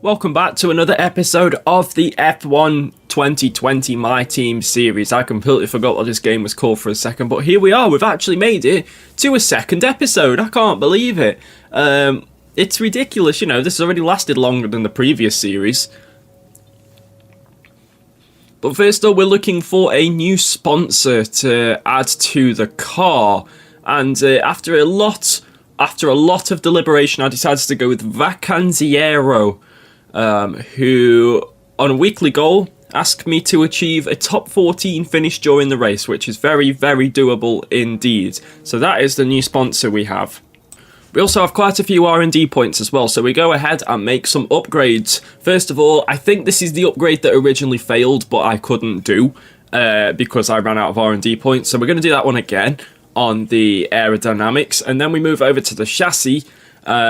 Welcome back to another episode of the F1 2020 My Team series. I completely forgot what this game was called for a second, but here we are. We've actually made it to a second episode. I can't believe it. It's ridiculous, you know, this has already lasted longer than the previous series. But first up, we're looking for a new sponsor to add to the car. And after a lot of deliberation, I decided to go with Vacanziero. Who, on a weekly goal, asked me to achieve a top 14 finish during the race, which is very, very doable indeed. So that is the new sponsor we have. We also have quite a few R&D points as well, so we go ahead and make some upgrades. First of all, I think this is the upgrade that originally failed, but I couldn't do because I ran out of R&D points. So we're going to do that one again on the aerodynamics, and then we move over to the chassis.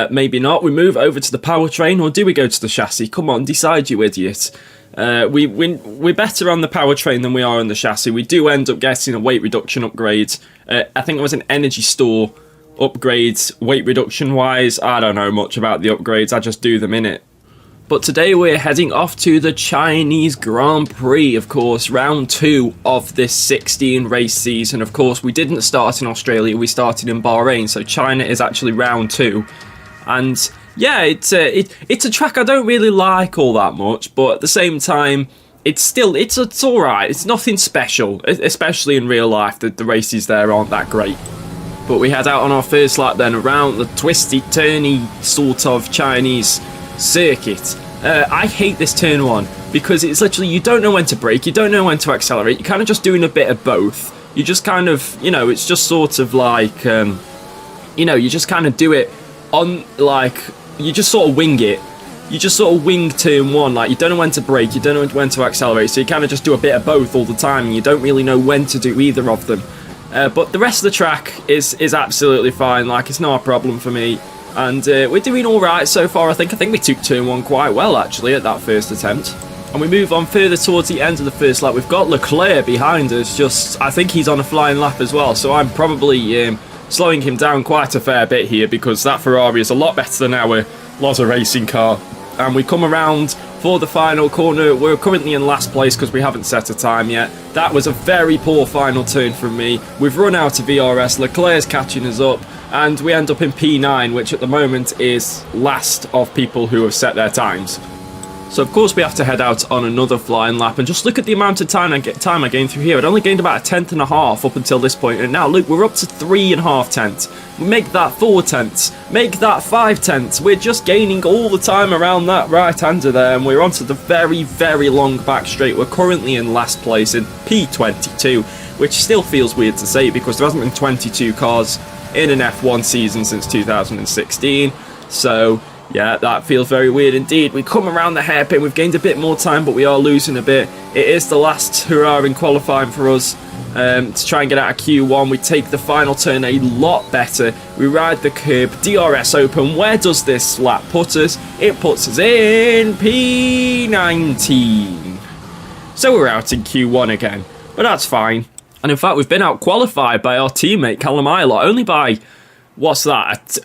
Maybe not. We move over to the powertrain, or do we go to the chassis? Come on, decide, you idiot. We're better on the powertrain than we are on the chassis. We do end up getting a weight reduction upgrade. I think it was an energy store upgrade, weight reduction wise. I don't know much about the upgrades, I just do them in it. But today we're heading off to the Chinese Grand Prix, of course, round 2 of this 16 race season. Of course, we didn't start in Australia, we started in Bahrain, so China is actually round 2. And yeah, it's a track I don't really like all that much, but at the same time, it's alright. It's nothing special, especially in real life. The races there aren't that great. But we head out on our first lap then around the twisty, turny sort of Chinese circuit. I hate this turn 1 because it's literally, you don't know when to brake, you don't know when to accelerate, you're kind of just doing a bit of both. You just kind of, you know, it's just sort of like, you know, you just kind of do it on, like, you just sort of wing it. You just sort of wing turn 1, like, you don't know when to brake, you don't know when to accelerate, so you kind of just do a bit of both all the time, and you don't really know when to do either of them. But the rest of the track is absolutely fine, like, it's not a problem for me. And we're doing alright so far, I think we took turn 1 quite well, actually, at that first attempt. And we move on further towards the end of the first lap. We've got Leclerc behind us, I think he's on a flying lap as well, so I'm probably slowing him down quite a fair bit here, because that Ferrari is a lot better than our Lozzer racing car. And we come around for the final corner. We're currently in last place because we haven't set a time yet. That was a very poor final turn from me. We've run out of VRS, Leclerc's catching us up, and we end up in P9, which at the moment is last of people who have set their times. So of course we have to head out on another flying lap, and just look at the amount of time I gained through here. I'd only gained about a tenth and a half up until this point, and now look, we're up to 3.5 tenths. We make that 4 tenths, make that 5 tenths. We're just gaining all the time around that right-hander there, and we're onto the very, very long back straight. We're currently in last place in P22, which still feels weird to say because there hasn't been 22 cars in an F1 season since 2016, so yeah, that feels very weird indeed. We come around the hairpin, we've gained a bit more time, but we are losing a bit. It is the last hurrah in qualifying for us to try and get out of Q1. We take the final turn a lot better. We ride the curb, DRS open. Where does this lap put us? It puts us in P19. So we're out in Q1 again, but that's fine. And in fact, we've been out qualified by our teammate Callum Ilott, only by, what's that,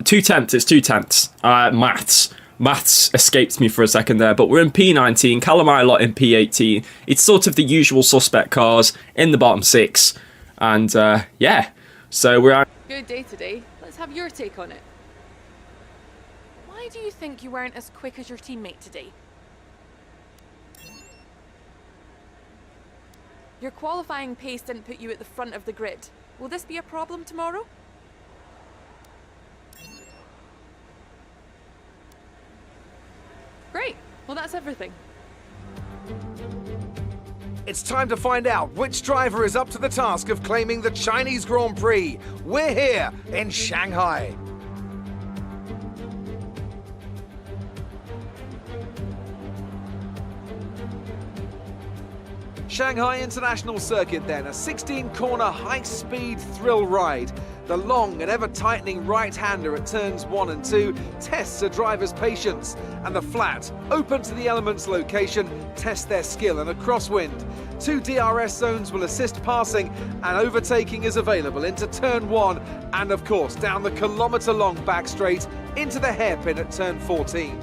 2 tenths, it's 2 tenths. Maths escaped me for a second there, but we're in P19, Callum Ilott in P18. It's sort of the usual suspect cars in the bottom 6. And yeah, so we're out. Good day today. Let's have your take on it. Why do you think you weren't as quick as your teammate today? Your qualifying pace didn't put you at the front of the grid. Will this be a problem tomorrow? Great. Well, that's everything. It's time to find out which driver is up to the task of claiming the Chinese Grand Prix. We're here in Shanghai. Shanghai International Circuit then, a 16-corner high-speed thrill ride. The long and ever-tightening right-hander at turns 1 and 2 tests a driver's patience, and the flat, open to the elements location, tests their skill in a crosswind. 2 DRS zones will assist passing, and overtaking is available into turn 1, and of course down the kilometre-long back straight into the hairpin at turn 14.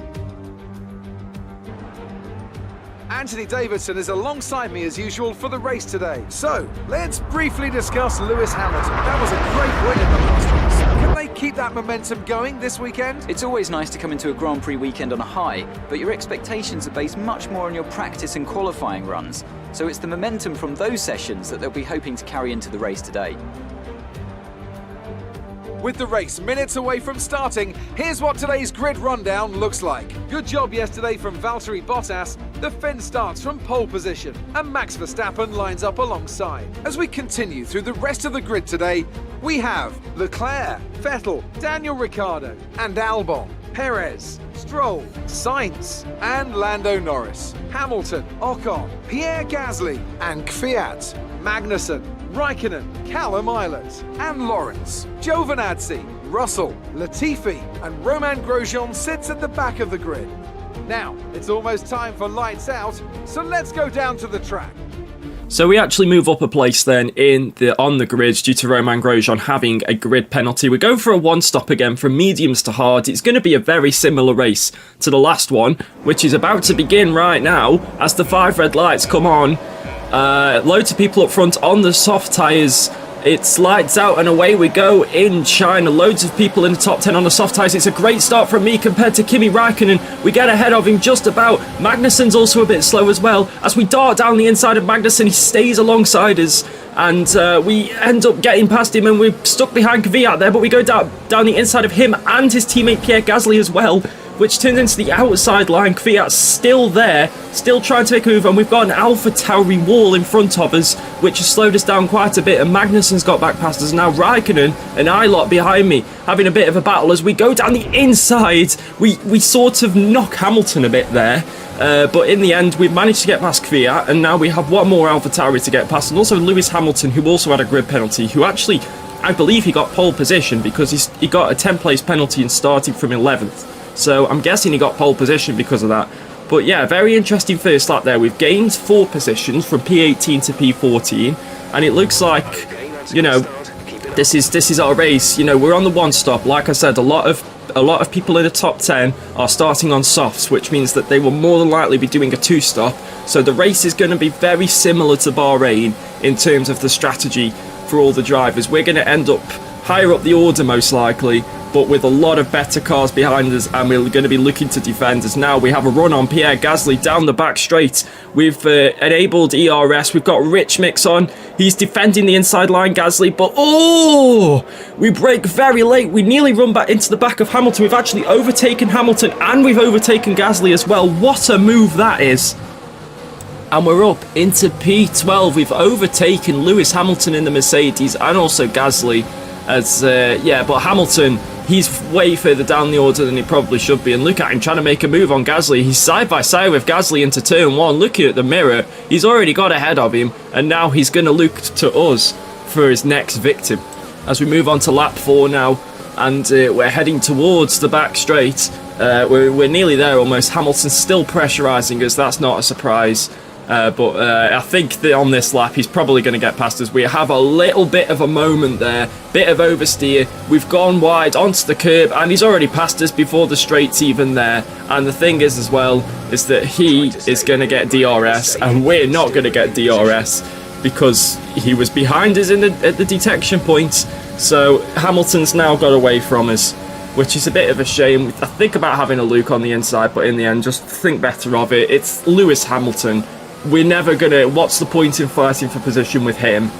Anthony Davidson is alongside me as usual for the race today. So, let's briefly discuss Lewis Hamilton. That was a great win in the last race. Can they keep that momentum going this weekend? It's always nice to come into a Grand Prix weekend on a high, but your expectations are based much more on your practice and qualifying runs. So it's the momentum from those sessions that they'll be hoping to carry into the race today. With the race minutes away from starting, here's what today's grid rundown looks like. Good job yesterday from Valtteri Bottas. The Finn starts from pole position, and Max Verstappen lines up alongside. As we continue through the rest of the grid today, we have Leclerc, Vettel, Daniel Ricciardo, and Albon, Perez, Stroll, Sainz, and Lando Norris, Hamilton, Ocon, Pierre Gasly, and Kvyat, Magnussen, Raikkonen, Callum Ilott, and Lawrence, Giovinazzi, Russell, Latifi, and Romain Grosjean sits at the back of the grid. Now, it's almost time for lights out, so let's go down to the track. So we actually move up a place then on the grid due to Romain Grosjean having a grid penalty. We're going for a one-stop again from mediums to hard. It's going to be a very similar race to the last one, which is about to begin right now as the 5 red lights come on. Loads of people up front on the soft tyres. It's lights out and away we go in China. Loads of people in the top 10 on the soft tyres. It's a great start from me compared to Kimi Raikkonen. We get ahead of him just about. Magnussen's also a bit slow as well. As we dart down the inside of Magnussen, he stays alongside us. And we end up getting past him and we're stuck behind Kvyat there. But we go down the inside of him and his teammate Pierre Gasly as well, which turns into the outside line. Kvyat's still there, still trying to make a move, and we've got an AlphaTauri wall in front of us, which has slowed us down quite a bit, and Magnussen's got back past us. Now Raikkonen and Ilott behind me, having a bit of a battle as we go down the inside. We sort of knock Hamilton a bit there, but in the end, we've managed to get past Kvyat, and now we have one more AlphaTauri to get past, and also Lewis Hamilton, who also had a grid penalty, who actually, I believe he got pole position, because he got a 10th place penalty and starting from 11th. So I'm guessing he got pole position because of that. But yeah, very interesting first lap there. We've gained 4 positions from P18 to P14, and it looks like, you know, this is our race. You know, we're on the one stop. Like I said, a lot of people in the top 10 are starting on softs, which means that they will more than likely be doing a 2-stop. So the race is going to be very similar to Bahrain in terms of the strategy for all the drivers. We're going to end up higher up the order most likely, but with a lot of better cars behind us, and we're going to be looking to defend us. Now we have a run on Pierre Gasly down the back straight. We've enabled ERS. We've got Rich Mix on. He's defending the inside line, Gasly, but we brake very late. We nearly run back into the back of Hamilton. We've actually overtaken Hamilton, and we've overtaken Gasly as well. What a move that is. And we're up into P12. We've overtaken Lewis Hamilton in the Mercedes and also Gasly. But Hamilton, he's way further down the order than he probably should be. And look at him trying to make a move on Gasly. He's side by side with Gasly into turn 1. Looking at the mirror, he's already got ahead of him. And now he's going to look to us for his next victim. As we move on to lap 4 now. And we're heading towards the back straight. We're nearly there almost. Hamilton's still pressurising us. That's not a surprise. But I think that on this lap he's probably going to get past us. We have a little bit of a moment there, bit of oversteer. We've gone wide onto the curb and he's already passed us before the straight's even there. And the thing is as well is that he is going to get DRS and we're not going to get DRS because he was behind us at the detection point. So Hamilton's now got away from us, which is a bit of a shame. I think about having a Luke on the inside, but in the end just think better of it. It's Lewis Hamilton. We're never gonna. What's the point in fighting for position with him?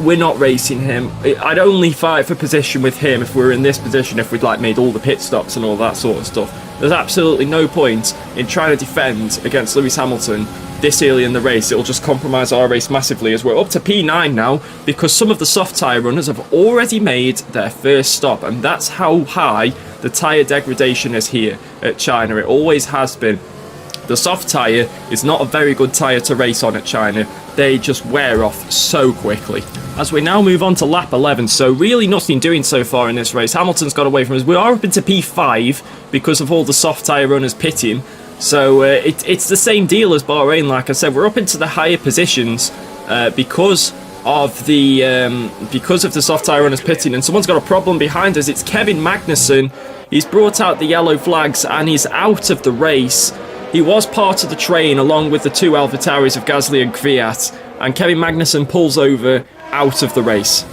We're not racing him. I'd only fight for position with him if we were in this position. If we'd like made all the pit stops and all that sort of stuff. There's absolutely no point in trying to defend against Lewis Hamilton this early in the race. It'll just compromise our race massively as we're up to P9 now because some of the soft tyre runners have already made their first stop, and that's how high the tyre degradation is here at China. It always has been. The soft tyre is not a very good tyre to race on at China. They just wear off so quickly. As we now move on to lap 11, so really nothing doing so far in this race. Hamilton's got away from us. We are up into P5 because of all the soft tyre runners pitting. So it's the same deal as Bahrain, like I said. We're up into the higher positions because of the because of the soft tyre runners pitting, and someone's got a problem behind us. It's Kevin Magnussen. He's brought out the yellow flags and he's out of the race. He was part of the train along with the two AlphaTauris of Gasly and Kvyat, and Kevin Magnussen pulls over out of the race.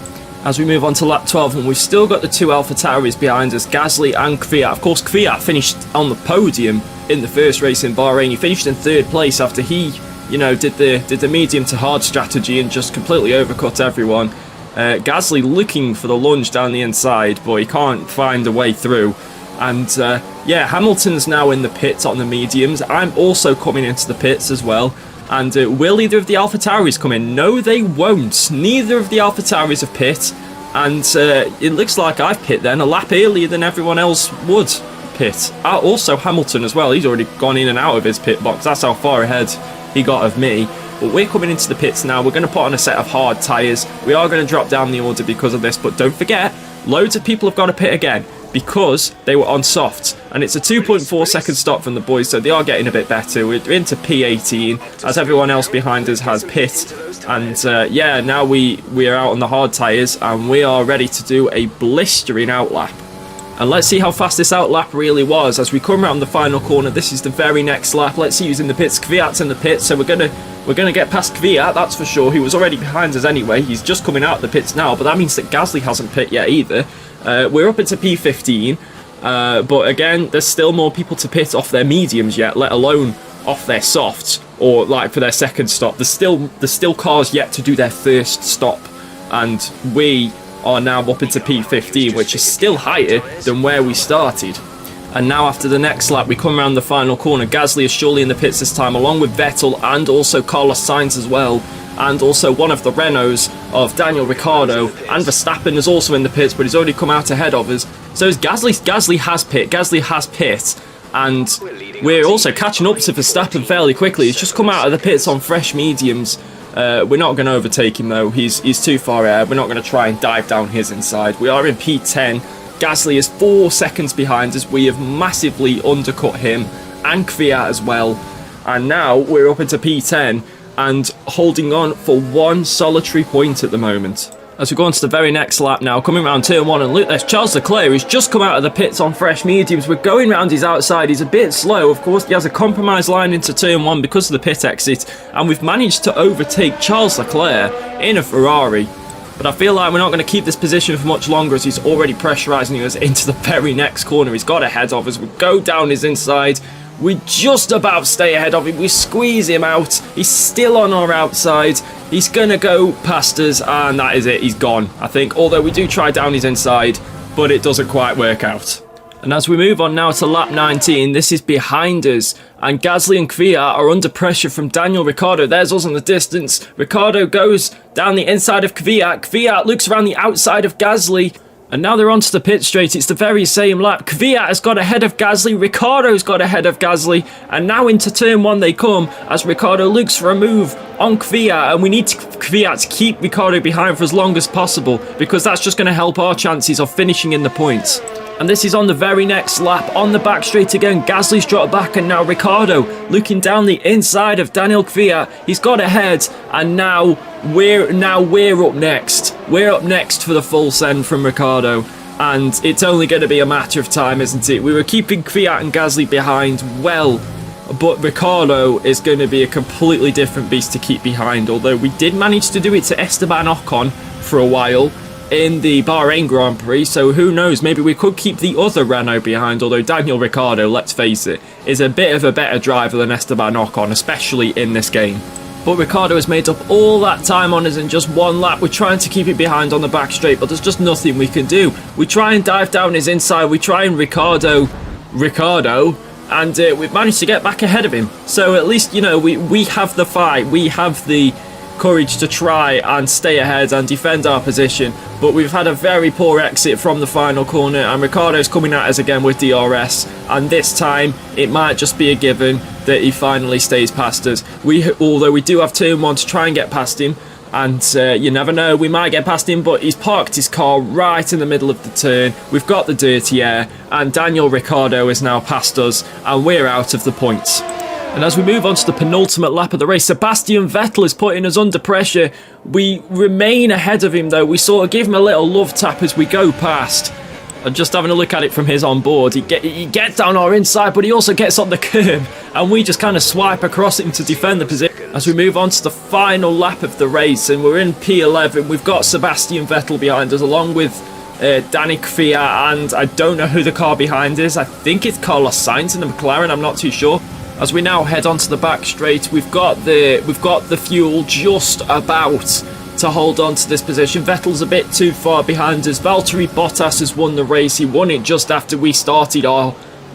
As we move on to lap 12, and we've still got the two AlphaTauris behind us, Gasly and Kvyat. Of course, Kvyat finished on the podium in the first race in Bahrain. He finished in 3rd place after he, did the medium to hard strategy and just completely overcut everyone. Gasly looking for the lunge down the inside, but he can't find a way through. And Hamilton's now in the pits on the mediums. I'm also coming into the pits as well. And will either of the AlphaTauris come in? No, they won't. Neither of the AlphaTauris have pit. And it looks like I've pit then a lap earlier than everyone else would pit. Also Hamilton as well. He's already gone in and out of his pit box. That's how far ahead he got of me. But we're coming into the pits now. We're going to put on a set of hard tyres. We are going to drop down the order because of this. But don't forget, loads of people have got to pit again, because they were on softs, and it's a 2.4 second stop from the boys, so they are getting a bit better. We're into P18 as everyone else behind us has pit, and now we are out on the hard tyres and we are ready to do a blistering outlap. And let's see how fast this outlap really was as we come around the final corner. This is the very next lap. Let's see who's in the pits. Kvyat's in the pits, so we're gonna get past Kvyat, that's for sure. He was already behind us anyway. He's just coming out of the pits now, but that means that Gasly hasn't pit yet either. We're up into P15, but again, there's still more people to pit off their mediums yet, let alone off their softs, or like for their second stop. There's still cars yet to do their first stop, and we are now up into P15, which is still higher than where we started. And now after the next lap, we come around the final corner. Gasly is surely in the pits this time, along with Vettel and also Carlos Sainz as well. And also one of the Renaults of Daniel Ricciardo, and Verstappen is also in the pits, but he's already come out ahead of us. So is Gasly has pit, and we're also catching up to Verstappen fairly quickly. He's just come out of the pits on fresh mediums. We're not going to overtake him though, he's too far ahead. We're not going to try and dive down his inside. We are in P10, Gasly is 4 seconds behind us. We have massively undercut him, and Kvyat as well. And now we're up into P10, and holding on for one solitary point at the moment. As we go on to the very next lap now, coming around turn 1, and look, there's Charles Leclerc, who's just come out of the pits on fresh mediums. We're going round his outside. He's a bit slow. Of course, he has a compromised line into turn 1 because of the pit exit, and we've managed to overtake Charles Leclerc in a Ferrari. But I feel like we're not going to keep this position for much longer, as he's already pressurising us into the very next corner. He's got ahead of us. We go down his inside. We just about stay ahead of him. We squeeze him out. He's still on our outside. He's going to go past us, and that is it. He's gone, I think. Although we do try down his inside, but it doesn't quite work out. And as we move on now to lap 19, this is behind us, and Gasly and Kvyat are under pressure from Daniel Ricciardo. There's us in the distance. Ricciardo goes down the inside of Kvyat. Kvyat looks around the outside of Gasly. And now they're onto the pit straight. It's the very same lap. Kvyat has got ahead of Gasly. Ricciardo's got ahead of Gasly. And now into turn 1 they come as Ricciardo looks for a move on Kvyat. And we need Kvyat to keep Ricciardo behind for as long as possible, because that's just going to help our chances of finishing in the points. And this is on the very next lap, on the back straight again. Gasly's dropped back, and now Ricciardo looking down the inside of Daniel Kvyat. He's got ahead, and now we're up next. We're up next for the full send from Ricciardo, and it's only going to be a matter of time, isn't it? We were keeping Kvyat and Gasly behind well, but Ricciardo is going to be a completely different beast to keep behind, although we did manage to do it to Esteban Ocon for a while in the Bahrain Grand Prix, so who knows, maybe we could keep the other Renault behind, although Daniel Ricciardo, let's face it, is a bit of a better driver than Esteban Ocon, especially in this game. But Ricciardo has made up all that time on us in just one lap. We're trying to keep it behind on the back straight, but there's just nothing we can do. We try and dive down his inside, we try and Ricciardo, and we've managed to get back ahead of him. So at least, we have the fight, we have the courage to try and stay ahead and defend our position, but we've had a very poor exit from the final corner, and Ricciardo's coming at us again with DRS, and this time it might just be a given that he finally stays past us. Although we do have turn 1 to try and get past him, and you never know, we might get past him, but he's parked his car right in the middle of the turn. We've got the dirty air, and Daniel Ricciardo is now past us, and we're out of the points. And as we move on to the penultimate lap of the race, Sebastian Vettel is putting us under pressure. We remain ahead of him though. We sort of give him a little love tap as we go past. And just having a look at it from his onboard, he gets down our inside, but he also gets on the curb. And we just kind of swipe across him to defend the position. As we move on to the final lap of the race, and we're in P11, we've got Sebastian Vettel behind us, along with Danny Kvyat, and I don't know who the car behind is. I think it's Carlos Sainz in the McLaren, I'm not too sure. As we now head onto the back straight, we've got the fuel just about to hold on to this position. Vettel's a bit too far behind us. Valtteri Bottas has won the race. He won it just after we started our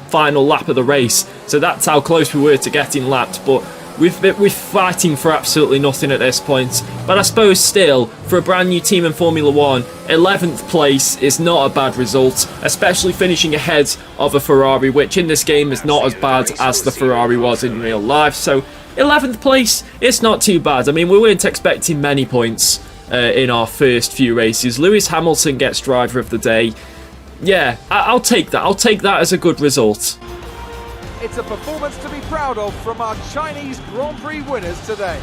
final lap of the race. So that's how close we were to getting lapped. But we're fighting for absolutely nothing at this point. But I suppose still, for a brand new team in Formula 1, 11th place is not a bad result, especially finishing ahead of a Ferrari, which in this game is not as bad as the Ferrari was in real life. So 11th place, it's not too bad. I mean, we weren't expecting many points in our first few races. Lewis Hamilton gets driver of the day. Yeah, I'll take that. I'll take that as a good result. It's a performance to be proud of from our Chinese Grand Prix winners today.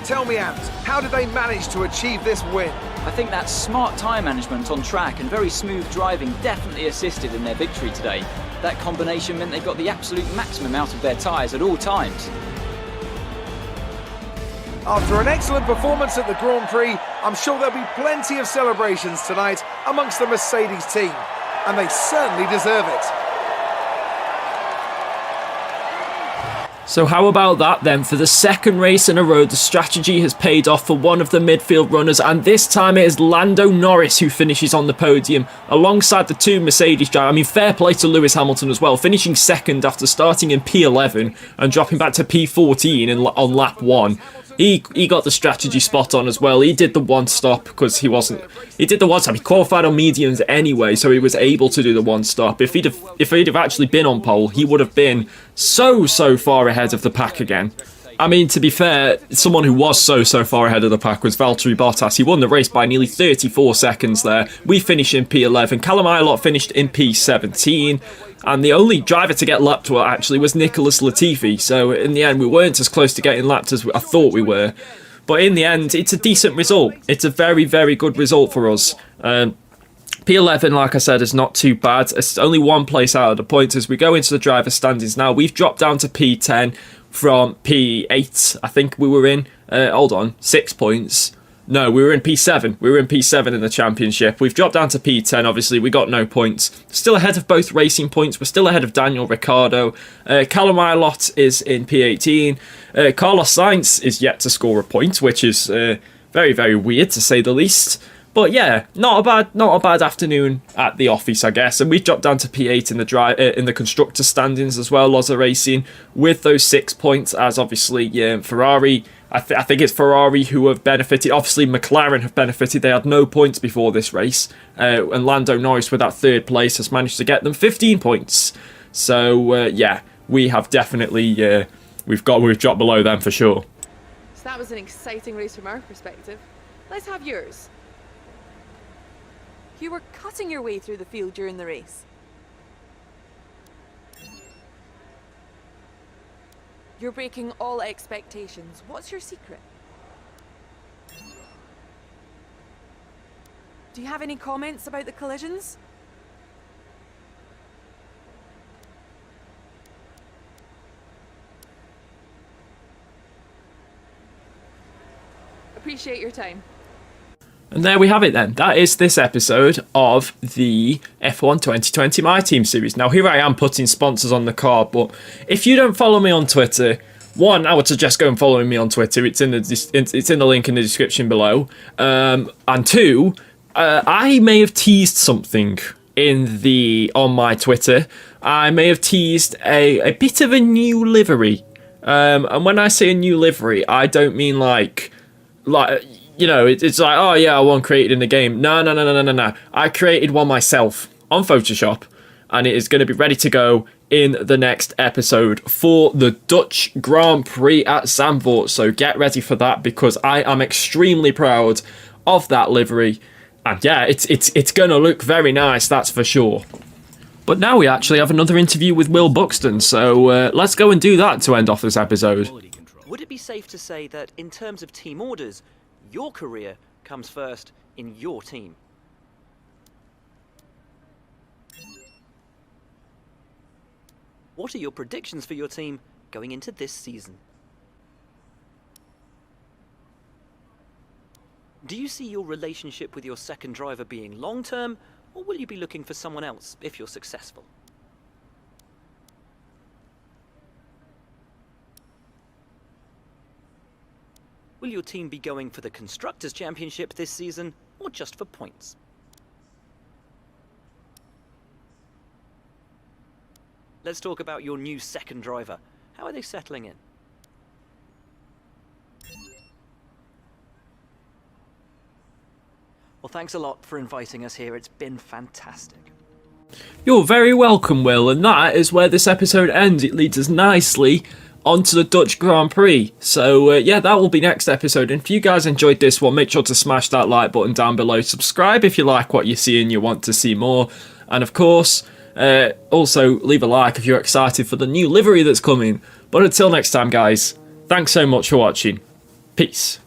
Tell me, Ant, how did they manage to achieve this win? I think that smart tyre management on track and very smooth driving definitely assisted in their victory today. That combination meant they got the absolute maximum out of their tyres at all times. After an excellent performance at the Grand Prix, I'm sure there'll be plenty of celebrations tonight amongst the Mercedes team, and they certainly deserve it. So how about that then? For the second race in a row, the strategy has paid off for one of the midfield runners, and this time it is Lando Norris who finishes on the podium alongside the two Mercedes drivers. I mean, fair play to Lewis Hamilton as well, finishing second after starting in P11 and dropping back to P14 on lap 1. He got the strategy spot on as well. He did the one stop because he did the one stop. He qualified on mediums anyway, so he was able to do the one stop. If he'd have actually been on pole, he would have been so far ahead of the pack again. I mean, to be fair, someone who was so far ahead of the pack was Valtteri Bottas. He won the race by nearly 34 seconds there. We finished in P11. Callum Ilott finished in P17. And the only driver to get lapped actually was Nicholas Latifi. So in the end, we weren't as close to getting lapped as I thought we were. But in the end, it's a decent result. It's a very good result for us. P11, like I said, is not too bad. It's only one place out of the points as we go into the driver standings now. We've dropped down to P10 from P8. I think we were in, 6 points. No, we were in P7. We were in P7 in the championship. We've dropped down to P10, obviously. We got no points. Still ahead of both racing points. We're still ahead of Daniel Ricciardo. Callum Ilott is in P18. Carlos Sainz is yet to score a point, which is very weird, to say the least. But yeah, not a bad afternoon at the office, I guess. And we've dropped down to P8 in the constructor standings as well, Lozzer Racing, with those 6 points, as obviously Ferrari. I think it's Ferrari who have benefited. Obviously, McLaren have benefited. They had no points before this race. And Lando Norris, with that third place, has managed to get them 15 points. So, yeah, we have definitely... we've dropped below them for sure. So that was an exciting race from our perspective. Let's have yours. You were cutting your way through the field during the race. You're breaking all expectations. What's your secret? Do you have any comments about the collisions? Appreciate your time. And there we have it then. That is this episode of the F1 2020 My Team series. Now, here I am putting sponsors on the card, but if you don't follow me on Twitter, one, I would suggest go and following me on Twitter. It's in the link in the description below. And two, I may have teased something on my Twitter. I may have teased a bit of a new livery. And when I say a new livery, I don't mean like you know, it's like, oh yeah, I want created in the game. No. I created one myself on Photoshop, and it is going to be ready to go in the next episode for the Dutch Grand Prix at Zandvoort. So get ready for that, because I am extremely proud of that livery. And yeah, it's going to look very nice, that's for sure. But now we actually have another interview with Will Buxton, so let's go and do that to end off this episode. Would it be safe to say that in terms of team orders, your career comes first in your team? What are your predictions for your team going into this season? Do you see your relationship with your second driver being long-term, or will you be looking for someone else if you're successful? Will your team be going for the Constructors' Championship this season, or just for points? Let's talk about your new second driver. How are they settling in? Well, thanks a lot for inviting us here. It's been fantastic. You're very welcome, Will, and that is where this episode ends. It leads us nicely onto the Dutch Grand Prix. So, yeah, that will be next episode. And if you guys enjoyed this one, make sure to smash that like button down below. Subscribe if you like what you see and you want to see more. And, of course, also leave a like if you're excited for the new livery that's coming. But until next time, guys, thanks so much for watching. Peace.